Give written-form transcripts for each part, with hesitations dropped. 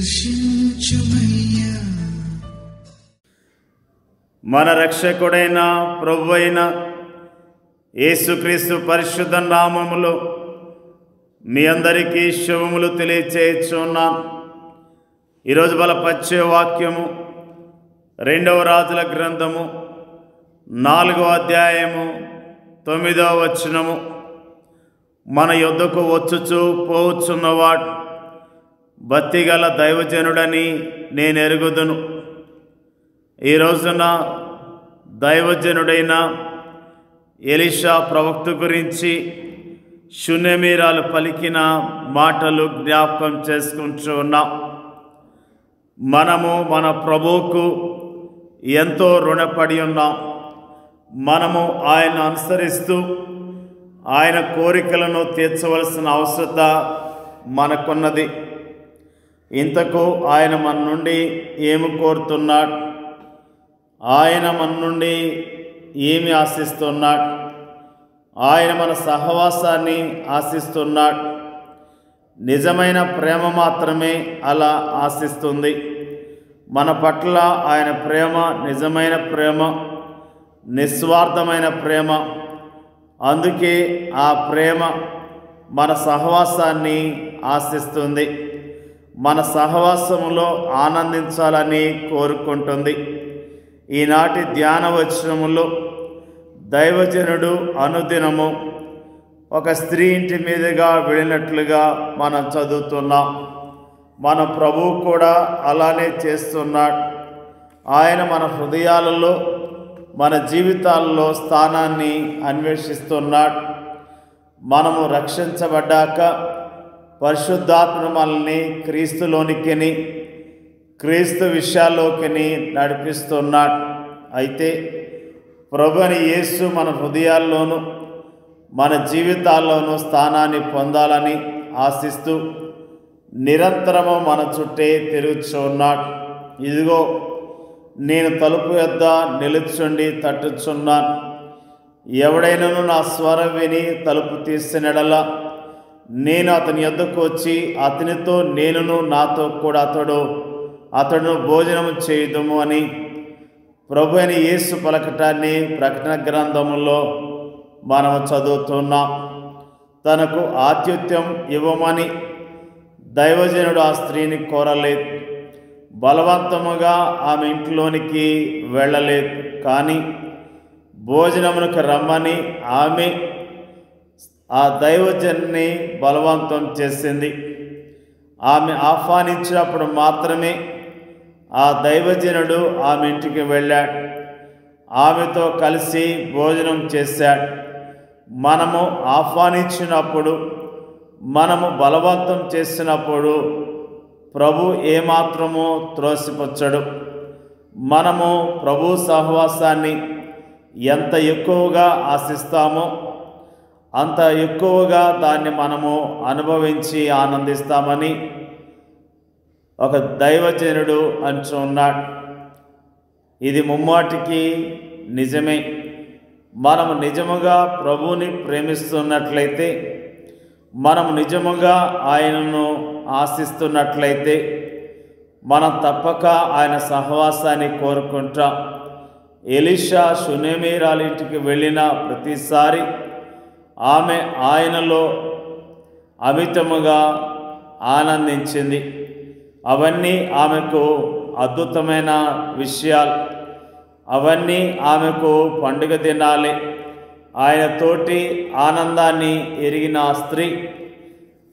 దర్శించుమయ్యా. మన రక్షకుడైన ప్రభువైన యేసుక్రీస్తు పరిశుద్ధ నామములో మీ అందరికీ శుభములు తెలియచేయుచున్నాను. ఈరోజు బలపరిచే వాక్యము 2వ రాజుల గ్రంథము 4వ అధ్యాయము 9వ వచనము. మన యొద్దకు వచ్చుచూ పోవచ్చున్నవాడు భక్తిగల దైవజనుడని నేను ఎరుగుదును. ఈ రోజున దైవజనుడైన ఎలీషా ప్రవక్త గురించి శూన్యమీరాలు పలికిన మాటలు జ్ఞాపకం చేసుకుంటూ ఉన్నాం. మనము మన ప్రభువుకు ఎంతో రుణపడి ఉన్నాం. మనము ఆయన అనుసరిస్తూ ఆయన కోరికలను తీర్చవలసిన అవసరత మనకున్నది. ఇంతకు ఆయన మన నుండి ఏమి కోరుతున్నాడు? ఆయన మన నుండి ఏమి ఆశిస్తున్నాడు? ఆయన మన సహవాసాన్ని ఆశిస్తున్నాడు. నిజమైన ప్రేమ మాత్రమే అలా ఆశిస్తుంది. మన పట్ల ఆయన ప్రేమ నిజమైన ప్రేమ, నిస్వార్థమైన ప్రేమ. అందుకే ఆ ప్రేమ మన సహవాసాన్ని ఆశిస్తుంది. మన సహవాసములో ఆనందించాలని కోరుకుంటుంది. ఈనాటి ధ్యాన వచనములో దైవజనుడు అనుదినము ఒక స్త్రీ ఇంటి మీదుగా వెళ్ళినట్లుగా మనం చదువుతున్నాం. మన ప్రభువు కూడా అలానే చేస్తున్నాడు. ఆయన మన హృదయాలలో, మన జీవితాల్లో స్థానాన్ని అన్వేషిస్తున్నాడు. మనము రక్షించబడ్డాక పరిశుద్ధాత్మ మనల్ని క్రీస్తులోనికి, క్రీస్తు విషయాల్లోకి నడిపిస్తున్నాడు. అయితే ప్రభుని యేసు మన హృదయాల్లోనూ మన జీవితాల్లోనూ స్థానాన్ని పొందాలని ఆశిస్తూ నిరంతరము మన చుట్టే తిరుగుచున్నాడు. ఇదిగో నేను తలుపు యొద్ద నిలుచుండి తట్టుచున్నాను. ఎవడైనను నా స్వరం విని తలుపు తీసినడలా నేను అతని యొద్దకు వచ్చి అతనితో నేనును నాతో కూడా అతడును భోజనము చేయుదుము అని ప్రభు అయిన యేసు పలకటాన్ని ప్రకటన గ్రంథములో మనము చదువుతున్నాం. తనకు ఆతిథ్యం ఇవ్వమని దైవజనుడు ఆ స్త్రీని కోరలేదు. బలవంతముగా ఆమె ఇంట్లోనికి వెళ్ళలేదు. కానీ భోజనమునకు రమ్మని ఆమె ఆ దైవజన్ని బలవంతం చేసింది. ఆమె ఆహ్వానించినప్పుడు మాత్రమే ఆ దైవజనుడు ఆమె ఇంటికి వెళ్ళాడు. ఆమెతో కలిసి భోజనం చేశాడు. మనము ఆహ్వానించినప్పుడు, మనము బలవంతం చేసినప్పుడు ప్రభు ఏమాత్రమో త్రోసిపుచ్చడు. మనము ప్రభు సహవాసాన్ని ఎంత ఎక్కువగా ఆశిస్తామో అంత ఎక్కువగా దాన్ని మనము అనుభవించి ఆనందిస్తామని ఒక దైవజనుడు అంటున్నాడు. ఇది ముమ్మాటికి నిజమే. మనము నిజముగా ప్రభువుని ప్రేమిస్తున్నట్లయితే, మనము నిజముగా ఆయనను ఆశిస్తున్నట్లయితే మనం తప్పక ఆయన సహవాసాన్ని కోరుకుంటాం. ఎలీషా షూనేమీరాల ఇంటికి వెళ్ళిన ప్రతిసారి ఆమె ఆయనలో అమితముగా ఆనందించింది. అవన్నీ ఆమెకు అద్భుతమైన విషయాలు. అవన్నీ ఆమెకు పండుగ దినాలే. ఆయనతోటి ఆనందాన్ని ఎరిగిన ఆ స్త్రీ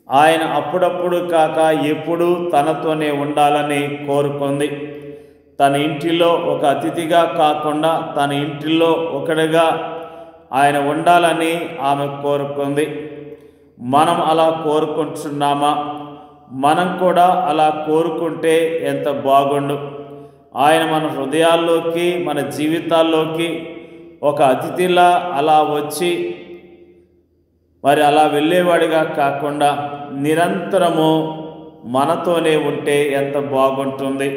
ఆయన అప్పుడప్పుడు కాక ఎప్పుడూ తనతోనే ఉండాలని కోరుకుంది. తన ఇంటిలో ఒక అతిథిగా కాకుండా తన ఇంటిలో ఒకడిగా ఆయన ఉండాలని ఆమె కోరుకుంది. మనం అలా కోరుకుంటున్నామా? మనం కూడా అలా కోరుకుంటే ఎంత బాగుండు. ఆయన మన హృదయాల్లోకి, మన జీవితాల్లోకి ఒక అతిథిలా అలా వచ్చి మరి అలా వెళ్ళేవాడిగా కాకుండా నిరంతరము మనతోనే ఉంటే ఎంత బాగుంటుంది.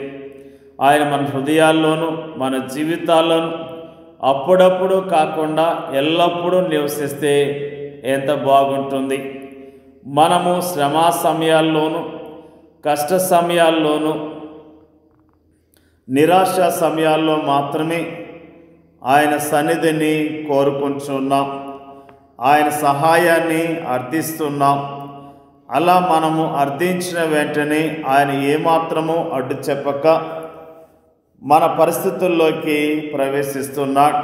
ఆయన మన హృదయాల్లోనూ మన జీవితాల్లోనూ అప్పుడప్పుడు కాకుండా ఎల్లప్పుడూ నివసిస్తే ఎంత బాగుంటుంది. మనము శ్రమ సమయాల్లోనూ కష్ట సమయాల్లోనూ నిరాశ సమయాల్లో మాత్రమే ఆయన సన్నిధిని కోరుకుంటున్నాం, ఆయన సహాయాన్ని అర్థిస్తున్నాం. అలా మనము అర్థించిన వెంటనే ఆయన ఏమాత్రము అడ్డు చెప్పక మన పరిస్థితుల్లోకి ప్రవేశిస్తున్నాడు,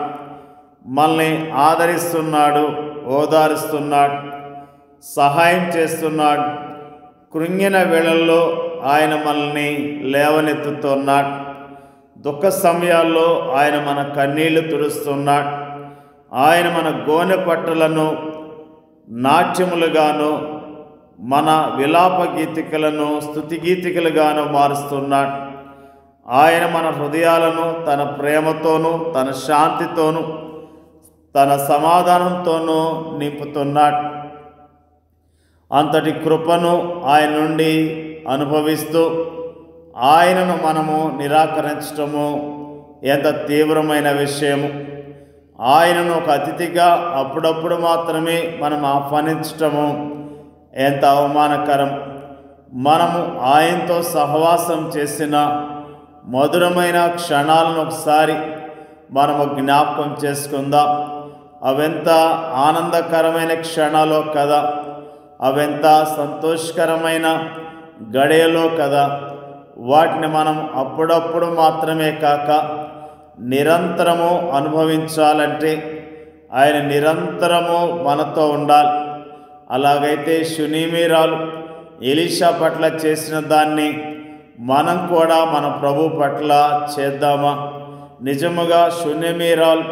మనల్ని ఆదరిస్తున్నాడు, ఓదారుస్తున్నాడు, సహాయం చేస్తున్నాడు. కృంగిన వేళల్లో ఆయన మనల్ని లేవనెత్తుతున్నాడు. దుఃఖ సమయాల్లో ఆయన మన కన్నీళ్లు తుడుస్తున్నాడు. ఆయన మన గోనె పట్టలను నాట్యములుగాను మన విలాప గీతికలను స్తుతి గీతికలుగాను మారుస్తున్నాడు. ఆయన మన హృదయాలను తన ప్రేమతోనూ తన శాంతితోనూ తన సమాధానంతోనూ నింపుతున్నాడు. అంతటి కృపను ఆయన నుండి అనుభవిస్తూ ఆయనను మనము నిరాకరించటము ఎంత తీవ్రమైన విషయము. ఆయనను ఒక అతిథిగా అప్పుడప్పుడు మాత్రమే మనం ఆహ్వానించటము ఎంత అవమానకరం. మనము ఆయనతో సహవాసం చేసిన మధురమైన క్షణాలను ఒకసారి మనము జ్ఞాపకం చేసుకుందాం. అవెంత ఆనందకరమైన క్షణాలో కదా, అవెంత సంతోషకరమైన గడియలో కదా. వాటిని మనం అప్పుడప్పుడు మాత్రమే కాక నిరంతరము అనుభవించాలంటే ఆయన నిరంతరము మనతో ఉండాలి. అలాగైతే షునేమీరాలు ఎలీషా పట్ల చేసిన దాన్ని మనం కూడా మన ప్రభు పట్ల చేద్దామా? నిజముగా షునేమీరాలు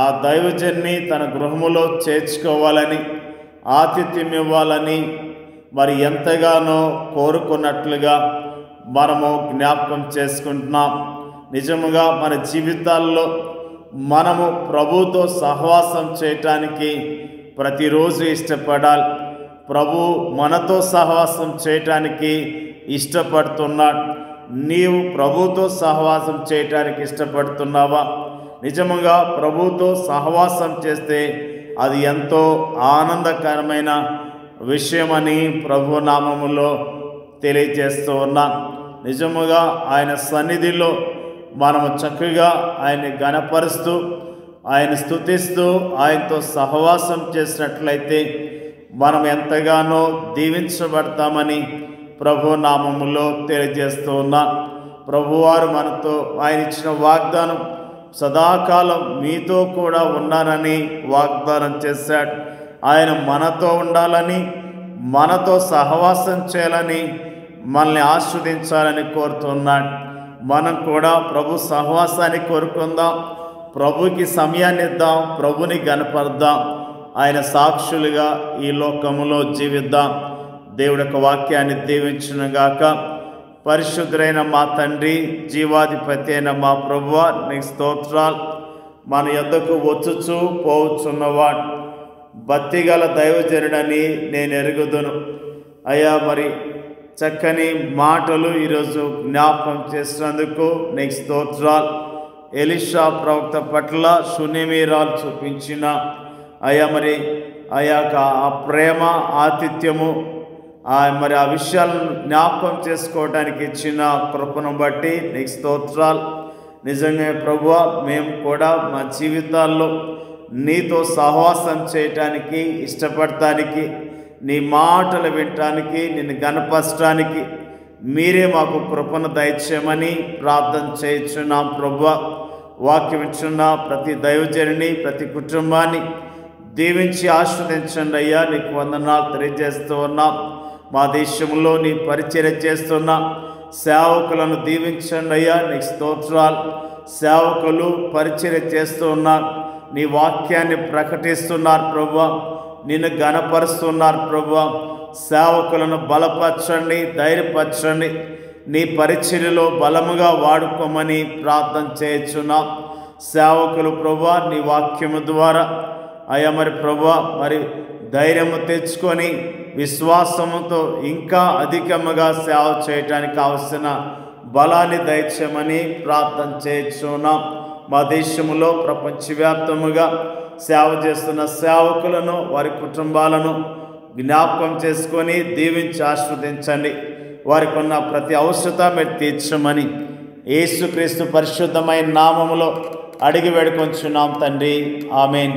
ఆ దైవజన్ని తన గృహములో చేర్చుకోవాలని, ఆతిథ్యం ఇవ్వాలని మరి ఎంతగానో కోరుకున్నట్లుగా మనము జ్ఞాపకం చేసుకుంటున్నాం. నిజముగా మన జీవితాల్లో మనము ప్రభుతో సహవాసం చేయటానికి ప్రతిరోజు ఇష్టపడాలి. ప్రభు మనతో సహవాసం చేయటానికి ఇష్టపడుతున్నాడు. నీవు ప్రభుతో సహవాసం చేయటానికి ఇష్టపడుతున్నావా? నిజముగా ప్రభుతో సహవాసం చేస్తే అది ఎంతో ఆనందకరమైన విషయమని ప్రభు నామములో తెలియజేస్తూ ఉన్నా. నిజముగా ఆయన సన్నిధిలో మనము చక్కగా ఆయన్ని గణపరుస్తూ ఆయన స్తుతిస్తూ ఆయనతో సహవాసం చేసినట్లయితే మనం ఎంతగానో దీవించబడతామని ప్రభు నామములో తెలియజేస్తూ ఉన్నా. ప్రభువారు మనతో ఆయన ఇచ్చిన వాగ్దానం సదాకాలం మీతో కూడా ఉన్నానని వాగ్దానం చేశాడు. ఆయన మనతో ఉండాలని, మనతో సహవాసం చేయాలని, మనల్ని ఆస్వాదించాలని కోరుతున్నాడు. మనం కూడా ప్రభు సహవాసాన్ని కోరుకుందాం, ప్రభుకి సమయాన్ని ఇద్దాం, ప్రభుని గణపరుద్దాం, ఆయన సాక్షులుగా ఈ లోకములో జీవిద్దాం. దేవుడి యొక్క వాక్యాన్ని దీవించునుగాక. పరిశుద్ధులైన మా తండ్రి, జీవాధిపతి అయిన మా ప్రభువా, నీకు స్తోత్రాలు. మన యొద్దకు వచ్చుచూ పోవచ్చున్నవాడు భక్తిగల దైవజనుడని నేను ఎరుగుదును. అయ్యా, మరి చక్కని మాటలు ఈరోజు జ్ఞాపకం చేసినందుకు నీకు స్తోత్రాలు. ఎలీషా ప్రవక్త పట్ల షునేమీరాలు చూపించిన మరి ఆ ప్రేమ, ఆతిథ్యము, మరి ఆ విషయాలను జ్ఞాపకం చేసుకోవడానికి ఇచ్చిన కృపను బట్టి నీకు స్తోత్రాలు. నిజంగా ప్రభువా, మేము కూడా మా జీవితాల్లో నీతో సహవాసం చేయటానికి, ఇష్టపడటానికి, నీ మాటలు వినటానికి, నిన్ను గణపరచడానికి మీరే మాకు కృపను దయచేయమని ప్రార్థన చేయించున్నాం. ప్రభువా, వాక్యం ఇచ్చున్న ప్రతి దైవజనుని, ప్రతి కుటుంబాన్ని దీవించి ఆస్వాదించండి అయ్యా. నీకు వందనాలు తెలియజేస్తూ ఉన్నాం. మా దేశంలో నీ పరిచర్య చేస్తున్న సేవకులను దీవించండి అయ్యా. నీకు స్తోత్రాలు. సేవకులు పరిచర్య చేస్తూ ఉన్నారు, నీ వాక్యాన్ని ప్రకటిస్తున్నారు ప్రభువా, నిన్ను గణపరుస్తున్నారు ప్రభువా. సేవకులను బలపరచండి, ధైర్యపరచండి, నీ పరిచర్యలో బలముగా వాడుకోమని ప్రార్థన చేయుచున్నాం. సేవకులు ప్రభువా, నీ వాక్యము ద్వారా మరి ప్రభువా, మరి ధైర్యము తెచ్చుకొని విశ్వాసముతో ఇంకా అధికముగా సేవ చేయటానికి కావలసిన బలాన్ని దయచేయమని ప్రార్థన చేయుచున్నాం. మా దేశంలో ప్రపంచవ్యాప్తముగా సేవ చేస్తున్న సేవకులను, వారి కుటుంబాలను జ్ఞాపకం చేసుకొని దీవించి ఆస్వాదించండి. వారికి ఉన్న ప్రతి అవసరత మీరు తీర్చమని యేసుక్రీస్తు పరిశుద్ధమైన నామములో అడిగి వేడుకొంచున్నాం తండ్రి. ఆమేన్.